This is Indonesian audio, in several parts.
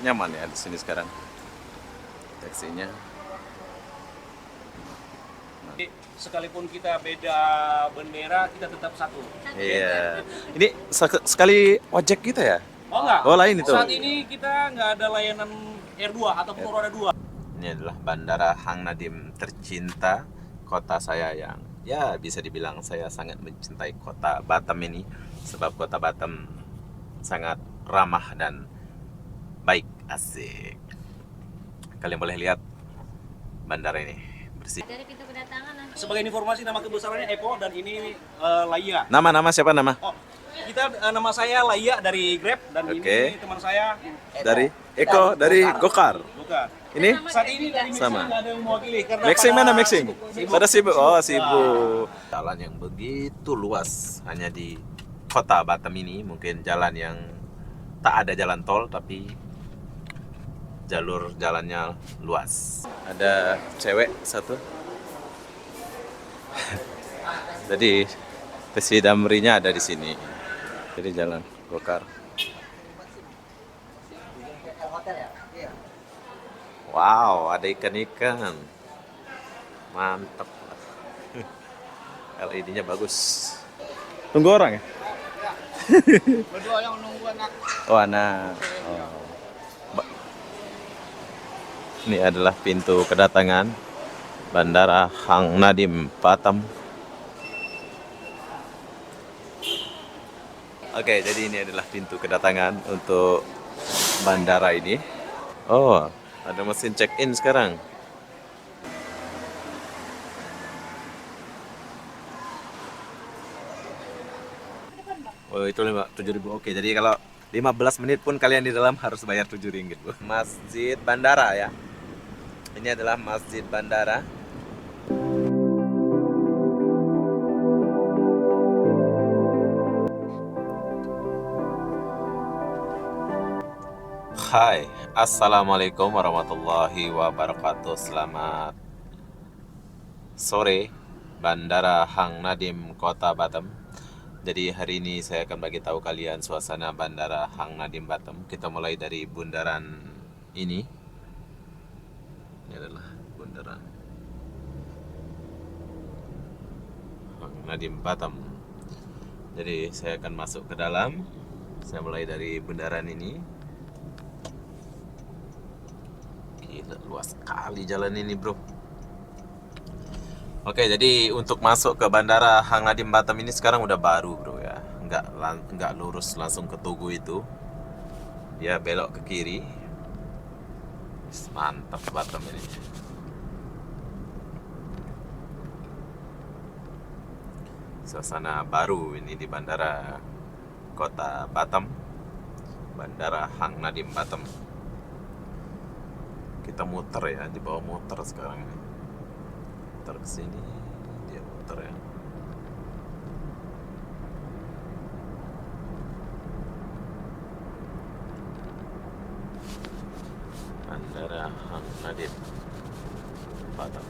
nyaman ya di sini sekarang taksinya. Sekalipun kita beda bendera, kita tetap satu. Iya. Ini sekali ojek kita ya? Oh enggak? Oh lain itu. Saat ini kita nggak ada layanan R2 ataupun roda 2. Ini adalah Bandara Hang Nadim tercinta, kota saya yang ya bisa dibilang saya sangat mencintai kota Batam ini, sebab kota Batam sangat ramah dan baik, asik. Kalian boleh lihat bandara ini bersih. Dari pintu kedatangan nanti. Sebagai informasi, nama kebesarannya Eko dan ini Laya. Nama siapa nama? Oh, kita nama saya Laya dari Grab dan Oke. ini teman saya Dari Eko dari Gokar. Bukan. Ini Saat ini dari Mixing sama. nggak ada yang mewakili karena Mixing pada mana Mixing? sibuk. Pada sibuk. Oh sibuk. Jalan yang begitu luas hanya di kota Batam ini, mungkin jalan yang tak ada jalan tol tapi jalur jalannya luas. Ada cewek satu. Jadi Tesi Damrinya ada di sini. Jadi jalan Gokar. Wow, ada ikan-ikan. Mantap. LED-nya bagus. Tunggu orang ya? Berdua yang nunggu anak. Oh, anak. Oh. Ini adalah pintu kedatangan Bandara Hang Nadim Batam. Oke, jadi ini adalah pintu kedatangan untuk bandara ini. Oh, ada mesin check-in sekarang. Oh, itu 7.000. Oke, jadi kalau 15 menit pun kalian di dalam harus bayar 7 ringgit, Bu. Masjid bandara ya. Ini adalah masjid bandara. Hai, assalamualaikum warahmatullahi wabarakatuh. Selamat sore, Bandara Hang Nadim, Kota Batam. Jadi hari ini saya akan bagi tahu kalian suasana Bandara Hang Nadim Batam. Kita mulai dari bundaran ini. Ini adalah bundaran Hang Nadim Batam. Jadi saya akan masuk ke dalam. Saya mulai dari bundaran ini. Gila, luas sekali jalan ini, bro. Oke, jadi untuk masuk ke Bandara Hang Nadim Batam ini sekarang udah baru, bro ya. Nggak lurus langsung ke Tugu itu. Dia belok ke kiri. Mantap Batam ini. Suasana baru ini di Bandara Kota Batam. Bandara Hang Nadim Batam. Kita muter ya, di bawah muter sekarang ini. Muter ke sini, dia muter ya. Bandara Hang Nadim Batam.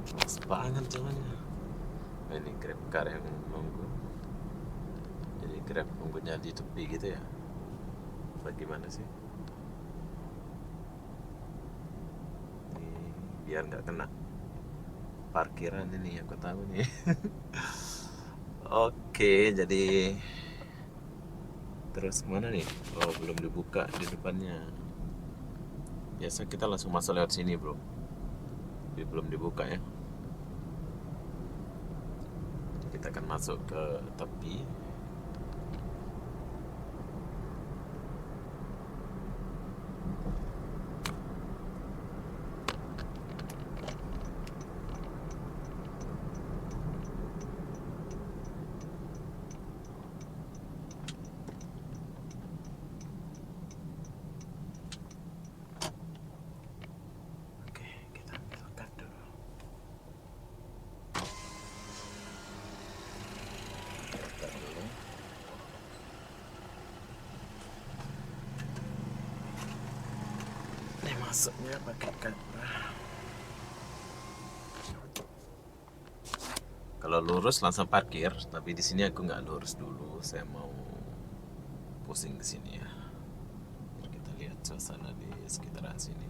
Luas banget jalannya. Ini Grab car yang nunggu. Jadi Grab nunggunya di tepi gitu ya. Bagaimana sih? Ini biar nggak kena parkiran ini, aku tahu nih. Oke, jadi terus mana nih? Oh, belum dibuka di depannya. Biasa kita langsung masuk lewat sini, bro. Tapi belum dibuka ya. Kita akan masuk ke tepi. Oke, kita ambilkan dulu. Daftar dulu. Ini masuknya pakai kamera. Kalau lurus langsung parkir, tapi di sini aku nggak lurus dulu. Saya mau pusing ke sini ya. Biar kita lihat suasana di sekitaran sini.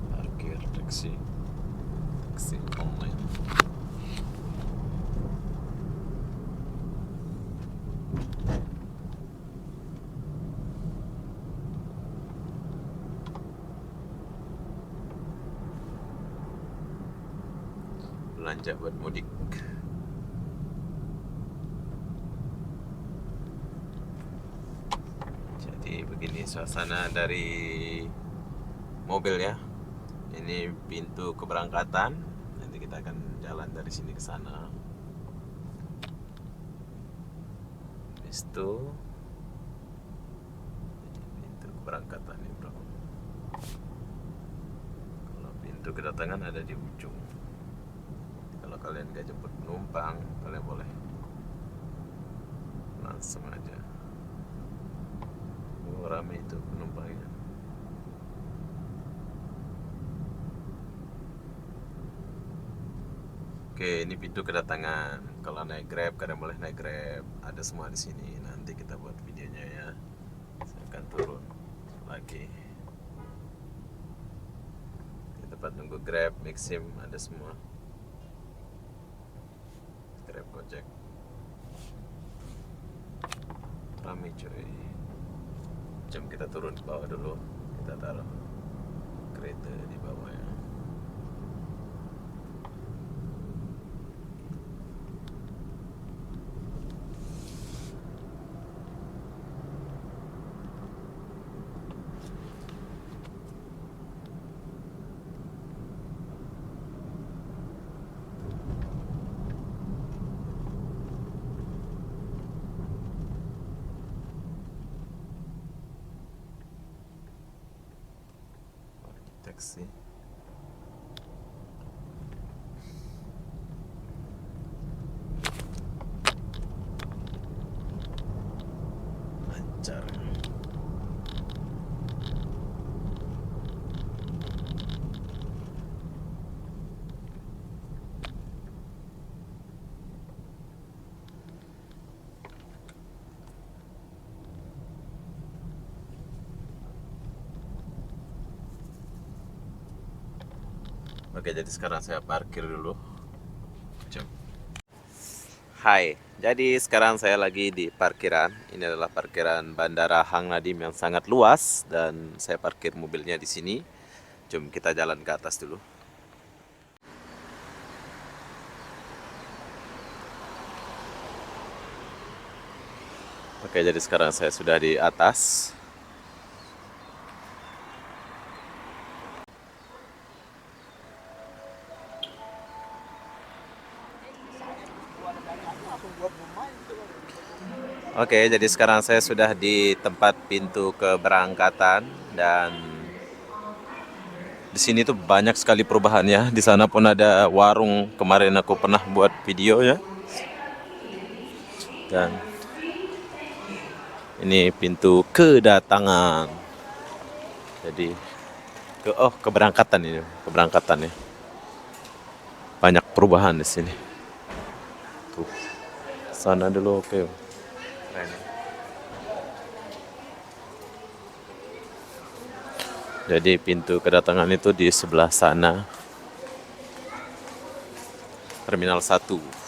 Parkir taksi online. Belanja buat mudik. Jadi begini suasana dari mobil ya. Ini pintu keberangkatan. Nanti kita akan jalan dari sini ke sana. Habis itu pintu keberangkatan nih bro. Kalau pintu kedatangan ada di ujung. Kalau kalian gak jemput penumpang, kalian boleh langsung aja. Oh, rame itu penumpangnya. Oke, ini pintu kedatangan. Kalau naik Grab, kalian boleh naik Grab. Ada semua di sini. Nanti kita buat videonya ya. Saya akan turun lagi. Di tempat nunggu Grab, Maxim, ada semua. Grab, Gojek. Rame cuy. Jom kita turun ke bawah dulu. Kita taruh kereta di bawah ya. Taksi. Lancar. Oke, jadi sekarang saya parkir dulu. Jom. Hai, jadi sekarang saya lagi di parkiran. Ini adalah parkiran Bandara Hang Nadim yang sangat luas dan saya parkir mobilnya di sini. Jom kita jalan ke atas dulu. Oke, jadi sekarang saya sudah di atas. Oke, jadi sekarang saya sudah di tempat pintu keberangkatan dan di sini tuh banyak sekali perubahan ya. Di sana pun ada warung, kemarin aku pernah buat video ya. Dan ini pintu kedatangan. Jadi keberangkatan ini, keberangkatan ya. Banyak perubahan di sini. Tuh. Sana dulu oke. Keren. Jadi pintu kedatangan itu di sebelah sana. Terminal 1.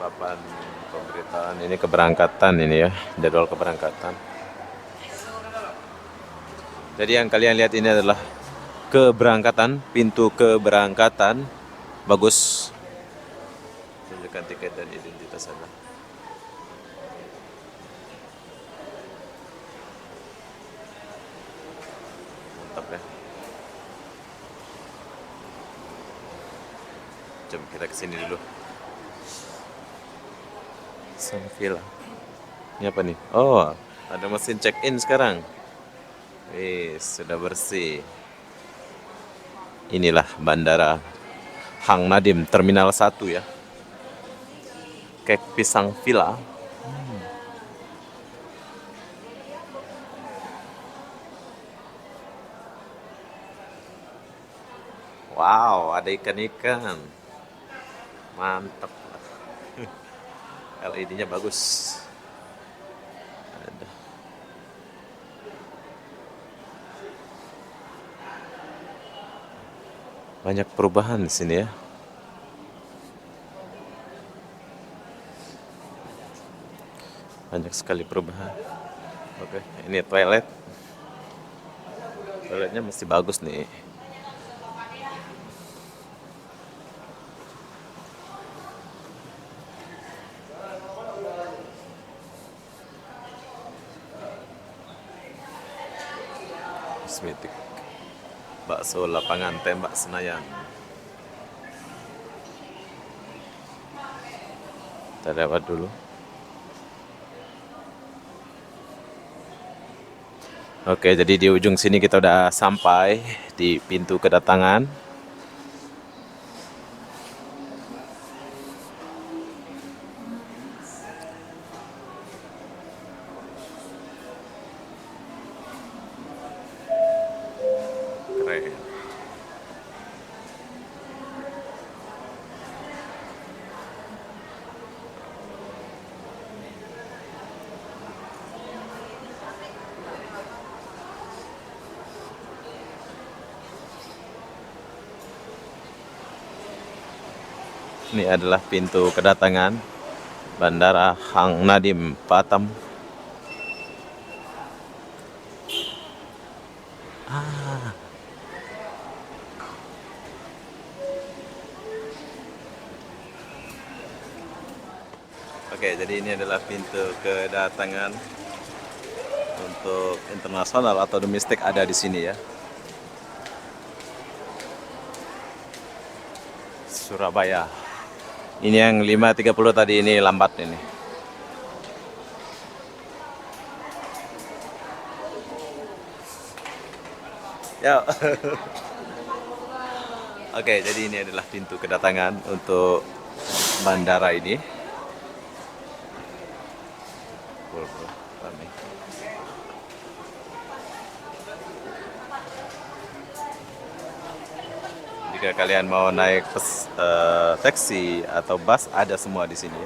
Papan pemberitaan ini keberangkatan ini ya, jadwal keberangkatan. Jadi yang kalian lihat ini adalah keberangkatan, pintu keberangkatan. Bagus. Tunjukkan tiket dan identitas Anda. Mantap ya. Jom kita kesini dulu. Sun Villa. Ini apa nih? Oh, ada mesin check-in sekarang. Sudah bersih. Inilah Bandara Hang Nadim Terminal 1 ya. Kek Pisang Villa. Wow, ada ikan-ikan. Mantap. LED-nya bagus. Ada. Banyak perubahan di sini ya. Banyak sekali perubahan. Oke, ini toilet. Toiletnya mesti bagus nih. Kosmetik. Bakso lapangan tembak Senayan. Kita lewat dulu. Oke, jadi di ujung sini kita udah sampai di pintu kedatangan. Keren. Ini adalah pintu kedatangan Bandara Hang Nadim Batam. Oke, jadi ini adalah pintu kedatangan untuk internasional atau domestik ada di sini ya. Surabaya. Ini yang 5.30 tadi, ini lambat ini. Ya. Oke, jadi ini adalah pintu kedatangan untuk bandara ini. Ramai. Jika kalian mau naik taksi atau bus, ada semua di sini.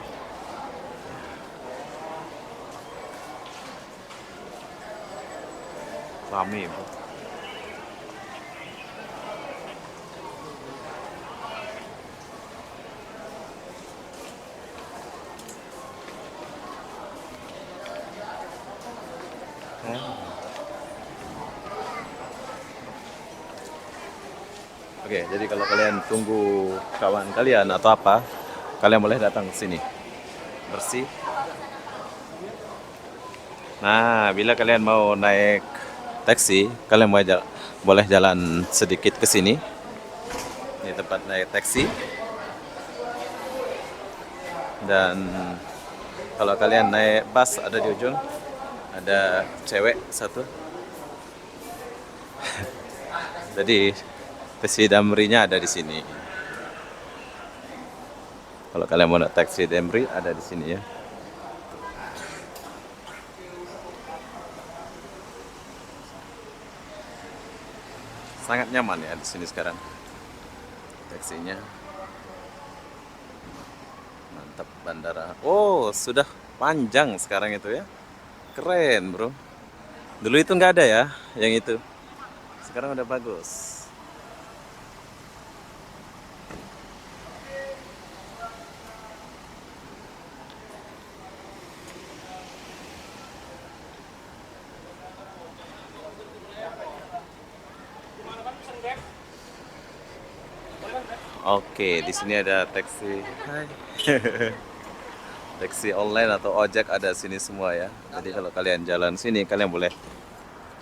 Ramai, bro. Oke, jadi kalau kalian tunggu kawan kalian atau apa, kalian boleh datang ke sini. Bersih. Nah, bila kalian mau naik taksi, kalian boleh jalan sedikit ke sini. Ini tempat naik taksi. Dan kalau kalian naik bus, ada di ujung, ada cewek satu. Jadi taksi Damri-nya ada di sini. Kalau kalian mau naik taksi Damri, ada di sini ya. Sangat nyaman ya di sini sekarang. Taksinya. Mantap bandara. Oh, sudah panjang sekarang itu ya. Keren, bro. Dulu itu nggak ada ya, yang itu. Sekarang udah bagus. Oke, di sini ada taksi. Hai. Taksi online atau ojek ada sini semua ya. Jadi kalau kalian jalan sini, kalian boleh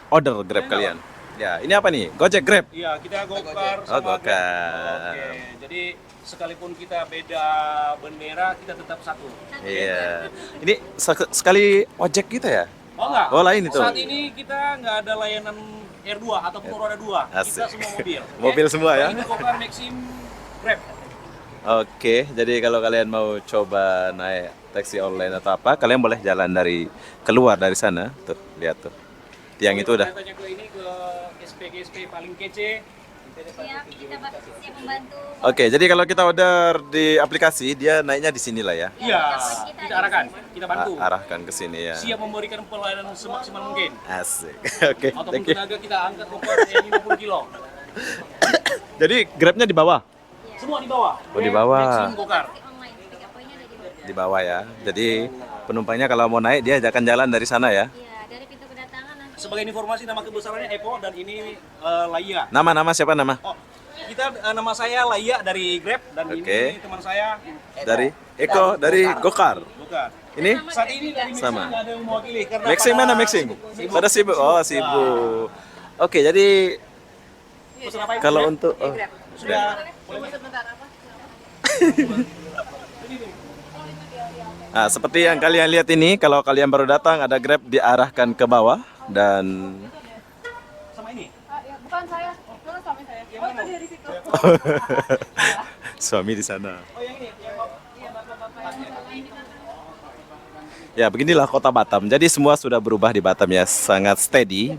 order Grab kalian. Ya, ini apa nih? Gojek, Grab. Iya, kita Gokar Oh, sama Grab. Gokar. Oke, jadi sekalipun kita beda bendera, kita tetap satu. Iya. Ini sekali ojek kita ya? Oh enggak? Oh, lain itu. Saat ini kita nggak ada layanan R2 ataupun roda 2. Kita Asik. semua mobil. Mobil semua ya? Ini Gokar, Maxim, Grab. Oke, jadi kalau kalian mau coba naik taksi online atau apa, kalian boleh jalan dari keluar dari sana. Tuh, lihat tuh. Tiang itu udah. Tanya ke ini ke SP paling kece. Siap, kita siap membantu. Oke, jadi kalau kita order di aplikasi, dia naiknya di sini lah ya. Iya, kita arahkan, kita bantu. Arahkan ke sini ya. Siap memberikan pelayanan semaksimal mungkin. Asik. Oke, Ataupun thank you. tenaga kita angkat Gokar yang 50 kilo. Jadi Grabnya di bawah? Semua di bawah. Oh, di bawah. Maxim Gokar. Online, tiga poinnya ada di bawah. Di bawah ya. Jadi penumpangnya kalau mau naik dia akan jalan dari sana ya. Iya, dari pintu kedatangan nanti. Sebagai informasi nama kebesarannya Epo dan ini Laya. Nama siapa nama? Oh, kita nama saya Laya dari Grab dan Oke. ini teman saya Dari Eko dari Gokar. Gokar. Ini Saat ini dari Maxim Sama. nggak ada yang mewakili karena Maxim mana pada Maxim? sibuk. Pada sibuk. Oh, sibuk. Oke, jadi Pesan apa, Ibu? kalau untuk Sudah Nah, seperti yang kalian lihat ini, kalau kalian baru datang ada Grab diarahkan ke bawah dan sama ini. Bukan saya, itu suami saya. Oh, itu dari situ. suami di sana. Oh, yang ini. Ya, beginilah kota Batam. Jadi semua sudah berubah di Batam ya, sangat steady.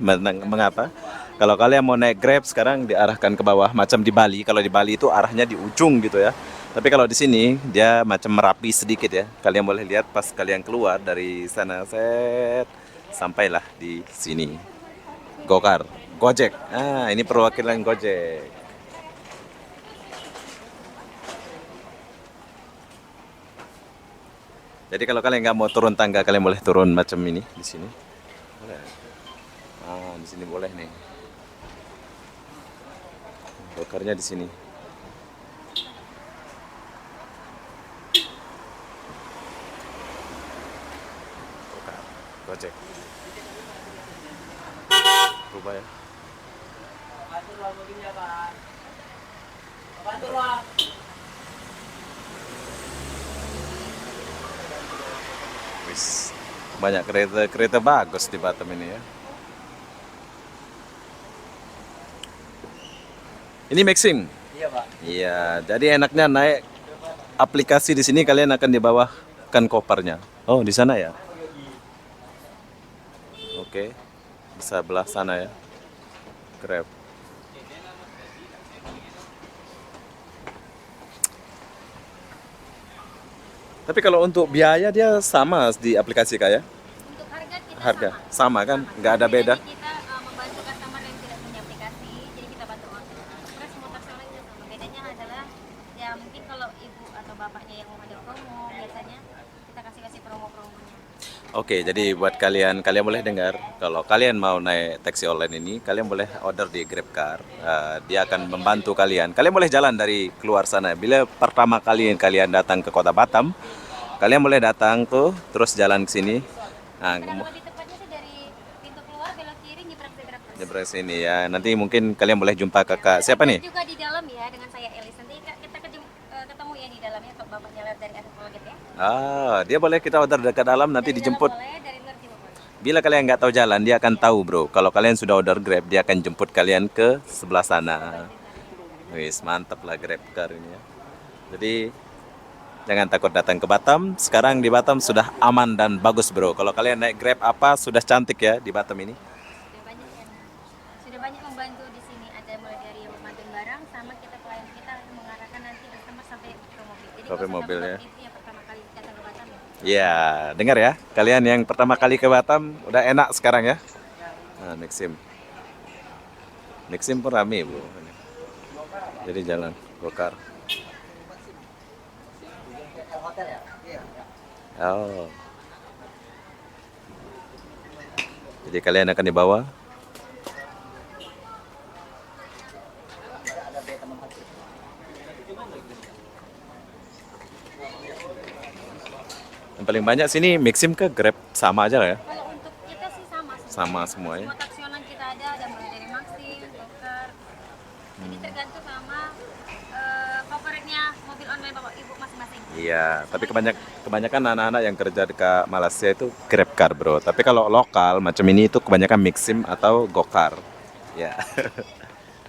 Mengapa? Kalau kalian mau naik Grab sekarang diarahkan ke bawah, macam di Bali. Kalau di Bali itu arahnya di ujung gitu ya. Tapi kalau di sini dia macam merapi sedikit ya. Kalian boleh lihat pas kalian keluar dari sana, set, sampailah di sini. Gokar, Gojek. Ah, ini perwakilan Gojek. Jadi kalau kalian nggak mau turun tangga, kalian boleh turun macam ini di sini. Boleh. Ah, di sini boleh nih. Gokarnya di sini. Gokar, Gojek. Rubah ya. Wis, banyak kereta bagus di Batam ini ya. Ini Maxim. Iya, Pak. Iya, jadi enaknya naik aplikasi di sini kalian akan dibawahkan kopernya. Oh, di sana ya. Oke. Di sebelah sana ya. Grab. Tapi kalau untuk biaya dia sama di aplikasi kah ya? Untuk harga kita Harga sama. sama kan? Nggak ada beda. Bedanya kita membantu customer yang tidak punya aplikasi, jadi kita bantu online. Terus motor juga sama. Bedanya adalah ya mungkin kalau ibu atau bapaknya yang mau ada promo, biasanya kita kasih promo-promonya. Oke, jadi buat kalian boleh dengar kalau kalian mau naik taksi online ini, kalian boleh order di GrabCar. Dia akan membantu kalian. Kalian boleh jalan dari keluar sana. Bila pertama kali kalian datang ke Kota Batam, kalian boleh datang tuh terus jalan ke sini. Nah, Kadang lebih tepatnya sih dari pintu keluar belok kiri nyebrang ke Grab. nyebrang sini ya. Nanti mungkin kalian boleh jumpa kakak siapa nih? Juga di dalam ya dengan saya Elis. Nanti kita ketemu ya di dalamnya kalau bapaknya lihat dari atas gitu ya. Ah, dia boleh kita order dekat dalam nanti Dari dijemput. dalam boleh, dari luar juga boleh. Bila kalian nggak tahu jalan, dia akan tahu bro. Kalau kalian sudah order Grab, dia akan jemput kalian ke sebelah sana. Wis, mantap lah GrabCar ini ya. Jadi jangan takut datang ke Batam. Sekarang di Batam sudah aman dan bagus bro. Kalau kalian naik Grab apa sudah cantik ya di Batam ini. Sudah banyak membantu di sini. Ada mulai dari pemantun barang sama kita pelayan kita mengarahkan nanti customer sampai ke mobil. Jadi Sampai kalau mobil ya. Itu yang pertama kali datang ke Batam ya. Ya, dengar ya. Kalian yang pertama kali ke Batam udah enak sekarang ya. Nah, Maxim. Maxim pun rame bro. Jadi jalan Gokar. Oh. Jadi kalian akan dibawa. Yang paling banyak sini Maxim ke Grab sama aja lah ya. Kalau untuk kita sih sama semua. Sama semuanya. Semua taksi online kita ada mulai dari Maxim, Jadi tergantung sama favoritnya mobil online bapak ibu masing-masing. Iya, tapi kebanyakan anak-anak yang kerja di Malaysia itu GrabCar, bro. Tapi kalau lokal macam ini itu kebanyakan Maxim atau Gokar. Ya,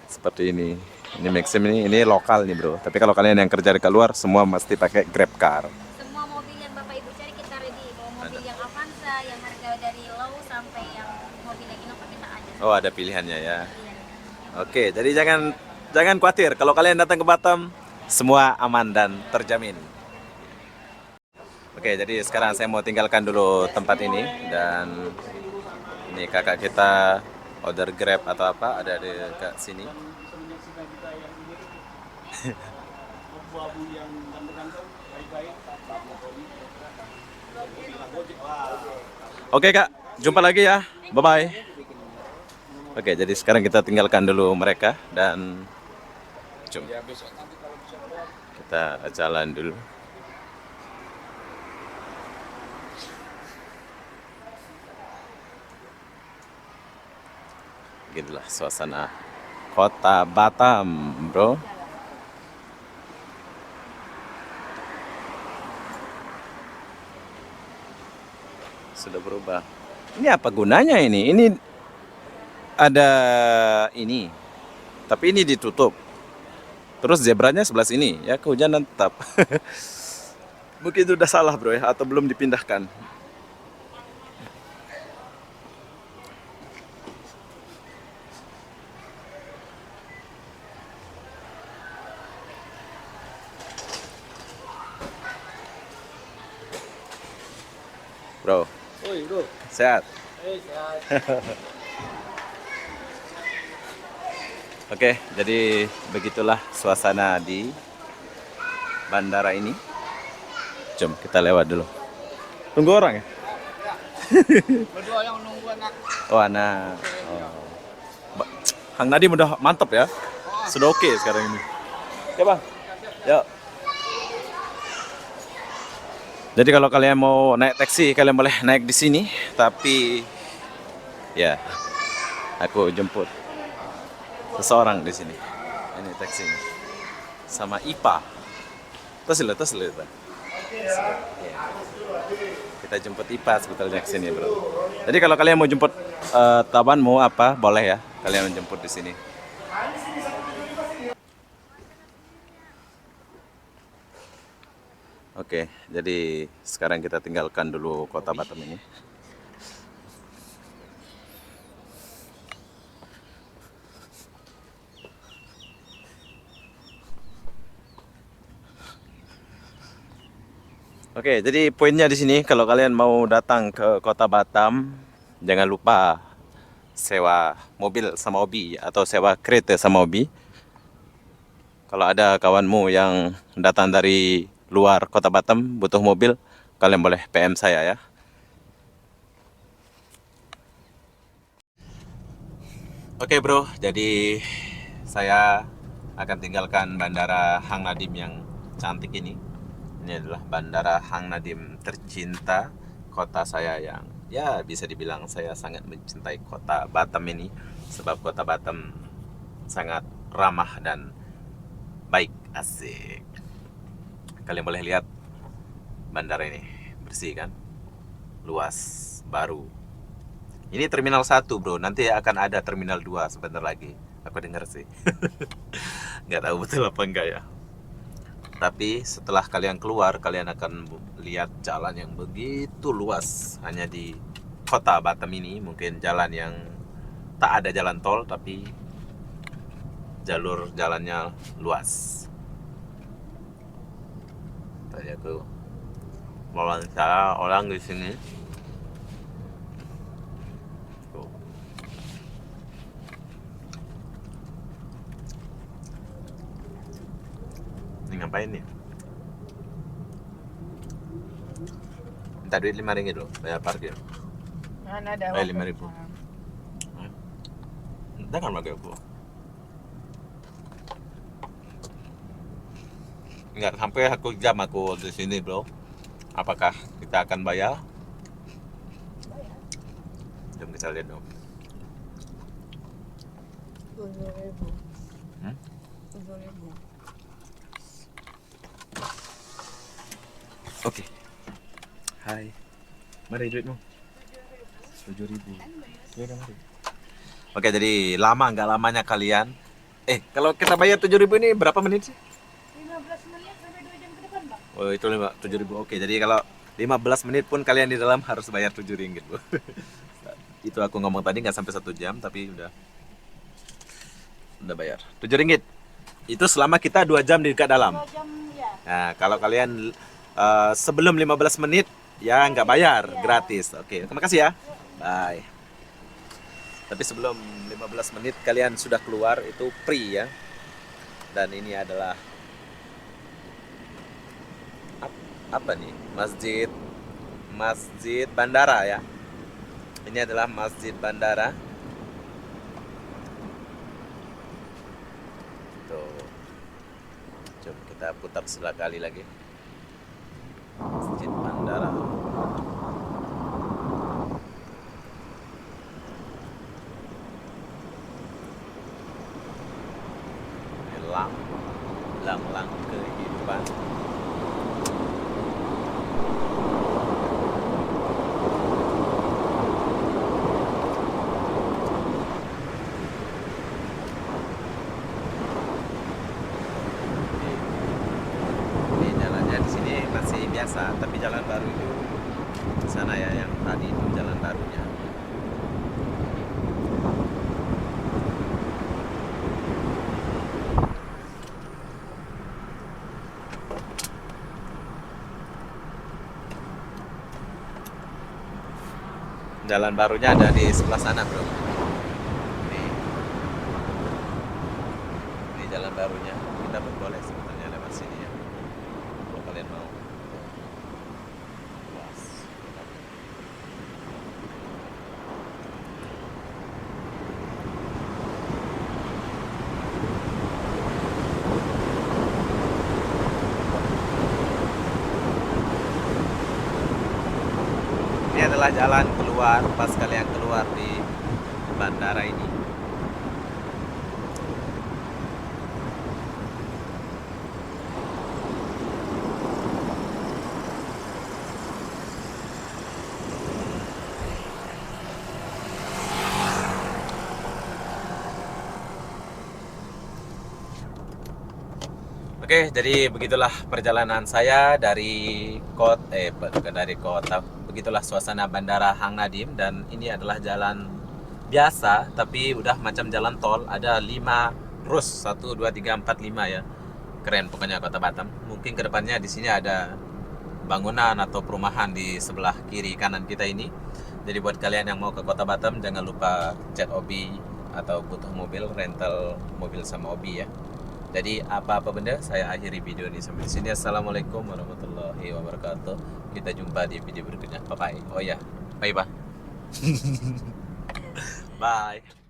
seperti ini. Ini Maxim ini lokal nih, bro. Tapi kalau kalian yang kerja di luar semua mesti pakai GrabCar. Semua mobil yang bapak ibu cari kita ready. Mau mobil yang Avanza, yang harga dari low sampai yang mobil yang Innova kita ada. Oh, ada pilihannya ya. Iya. Oke, jadi jangan khawatir kalau kalian datang ke Batam semua aman dan terjamin. Oke, jadi sekarang saya mau tinggalkan dulu tempat ini dan ini kakak kita order Grab atau apa ada di sini. Abu-abu yang ganteng-ganteng, baik-baik. Oke kak, jumpa lagi ya. Bye-bye. Oke, jadi sekarang kita tinggalkan dulu mereka dan kita jalan dulu. Beginilah suasana kota Batam, bro. Sudah berubah. Ini apa gunanya ini? Ini ada ini, tapi ini ditutup. Terus zebranya sebelah sini, ya kehujanan tetap. Mungkin itu udah salah bro ya, atau belum dipindahkan. Bro, Oi, bro. sehat? Sehat. Oke, jadi begitulah suasana di bandara ini. Jom kita lewat dulu. Tunggu orang ya? Berdua yang nunggu anak. Oh anak. Oh. Kang Nadim udah mantep ya? Sudah oke sekarang ini. Ya bang. Yuk. Jadi kalau kalian mau naik taksi, kalian boleh naik di sini. Tapi ya, aku jemput seseorang di sini. Ini taksi ini. Sama IPA. Tas lihat. Kita jemput IPA sebetulnya ke sini, bro. Jadi kalau kalian mau jemput Taban mau apa, boleh ya. Kalian menjemput di sini. Oke, jadi sekarang kita tinggalkan dulu kota Batam ini. Oke, jadi poinnya di sini kalau kalian mau datang ke Kota Batam, jangan lupa sewa mobil sama Obi atau sewa kereta sama Obi. Kalau ada kawanmu yang datang dari luar Kota Batam butuh mobil, kalian boleh PM saya ya. Oke bro, jadi saya akan tinggalkan Bandara Hang Nadim yang cantik ini. Ini adalah Bandara Hang Nadim tercinta, kota saya yang ya bisa dibilang saya sangat mencintai kota Batam ini. Sebab kota Batam sangat ramah dan baik, asik. Kalian boleh lihat bandara ini, bersih kan? Luas, baru. Ini terminal 1 bro, nanti akan ada terminal 2 sebentar lagi. Aku dengar sih. Nggak tahu betul apa enggak ya. Tapi setelah kalian keluar, kalian akan lihat jalan yang begitu luas. Hanya di kota Batam ini, mungkin jalan yang tak ada jalan tol, tapi jalur jalannya luas. Tadi aku wawancara orang di sini. Tuh. Ini ngapain nih? Minta duit 5 ringgit loh, bayar parkir. Mana ada? 5.000. Jangan pakai aku. Enggak sampai aku jam aku di sini bro. Apakah kita akan bayar? Jom kita lihat dong. Hmm? 7.000. Oke. Hai. Mari duitmu. 7.000. Ya udah mari. Oke, jadi lama nggak lamanya kalian. Kalau kita bayar 7.000 ini berapa menit sih? 15 menit sampai 2 jam ke depan, Bang. Oh, itu 7.000. Oke, jadi kalau 15 menit pun kalian di dalam harus bayar 7 ringgit, Bu. Itu aku ngomong tadi nggak sampai 1 jam, tapi udah bayar 7 ringgit. Itu selama kita 2 jam di dekat dalam. 2 jam ya. Nah, kalau kalian sebelum 15 menit ya nggak bayar, gratis. Oke, terima kasih ya. Bye. Tapi sebelum 15 menit kalian sudah keluar itu free ya. Dan ini adalah apa nih? Masjid bandara ya. Ini adalah masjid bandara. Tuh. Coba kita putar sekali lagi. Masjid bandara. Lang kehidupan. Ini jalannya di sini masih biasa, tapi jalan baru itu di sana ya, yang tadi itu jalan barunya. Jalan barunya ada di sebelah sana, bro. Ini jalan barunya. Kita pun boleh sebenarnya lewat sini ya, kalau kalian mau. Luas. Ini adalah jalan keluar pas kalian keluar di bandara ini. Oke, jadi begitulah perjalanan saya dari kota. Begitulah suasana bandara Hang Nadim, dan ini adalah jalan biasa tapi udah macam jalan tol. Ada 5 rus, 1 2 3 4 5 ya. Keren pokoknya Kota Batam. Mungkin kedepannya di sini ada bangunan atau perumahan di sebelah kiri kanan kita ini. Jadi buat kalian yang mau ke Kota Batam, jangan lupa chat Obi atau butuh mobil, rental mobil sama Obi ya. Jadi apa-apa benda, saya akhiri video ini sampai sini. Assalamualaikum warahmatullahi wabarakatuh. Kita jumpa di video berikutnya. Bye bye. Oh ya, bye bye. Bye.